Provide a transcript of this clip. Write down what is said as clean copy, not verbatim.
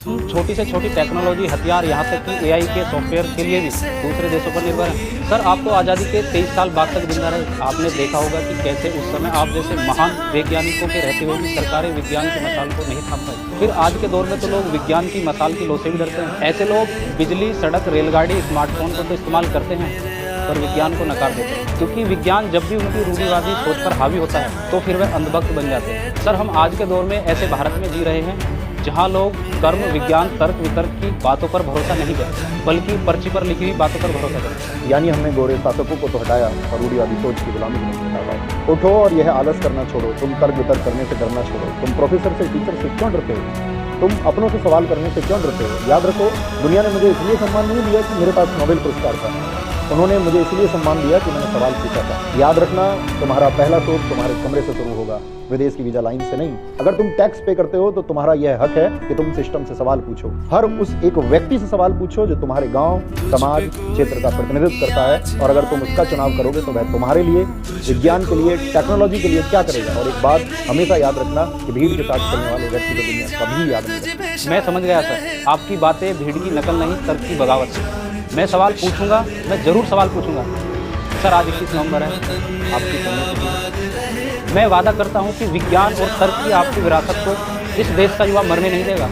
छोटी से छोटी टेक्नोलॉजी हथियार यहाँ तक कि एआई के सॉफ्टवेयर के लिए भी दूसरे देशों पर निर्भर है। सर आप तो आज़ादी के 23 साल बाद तक जिंदा रहे, आपने देखा होगा कि कैसे उस समय आप जैसे महान वैज्ञानिकों के रहते हुए भी सरकारें विज्ञान की मशाल को नहीं थाम पाई। फिर आज के दौर में तो लोग विज्ञान की मशाल की लौ से भी डरते हैं। ऐसे लोग बिजली, सड़क, रेलगाड़ी, स्मार्टफोन को तो इस्तेमाल करते हैं पर विज्ञान को नकार देते हैं, क्योंकि विज्ञान जब भी उनकी रूढ़िवादी सोच पर हावी होता है तो फिर वह अंधभक्त बन जाते हैं। सर हम आज के दौर में ऐसे भारत में जी रहे हैं जहां लोग कर्म, विज्ञान, तर्क वितर्क की बातों पर भरोसा नहीं करते, बल्कि पर्ची पर लिखी हुई बातों पर भरोसा करते हैं। यानी हमने गोरे शासकों को तो हटाया और रूढ़िवादी सोच की गुलामी को नहीं हटा पाए। उठो और यह आलस करना छोड़ो, तुम तर्क वितर्क करने से डरना छोड़ो। तुम प्रोफेसर से, टीचर से क्यों डरते हो? तुम अपनों से सवाल करने से क्यों डरते हो? याद रखो, दुनिया ने मुझे इसलिए सम्मान नहीं दिया कि मेरे पास नोबेल पुरस्कार था, उन्होंने मुझे इसलिए सम्मान दिया कि मैंने सवाल पूछा था। याद रखना, तुम्हारा पहला शोध तुम्हारे कमरे से शुरू होगा, विदेश की वीजा लाइन से नहीं। अगर तुम टैक्स पे करते हो तो तुम्हारा यह हक है कि तुम सिस्टम से सवाल पूछो। हर उस एक व्यक्ति से सवाल पूछो जो तुम्हारे गांव, समाज, क्षेत्र का प्रतिनिधित्व करता है, और अगर तुम उसका चुनाव करोगे तो वह तुम्हारे लिए, विज्ञान के लिए, टेक्नोलॉजी के लिए क्या करेगा। और एक बात हमेशा याद रखना कि भीड़ के साथ चलने वाले व्यक्ति को दुनिया कभी याद नहीं रखती। मैं समझ गया सर, आपकी बातें भीड़ की नकल नहीं, तर्क की बगावत है। मैं सवाल पूछूंगा, मैं जरूर सवाल पूछूंगा। सर आज 21 नवंबर है, आपकी समय मैं वादा करता हूं कि विज्ञान और तर्क की आपकी विरासत को इस देश का युवा मरने नहीं देगा।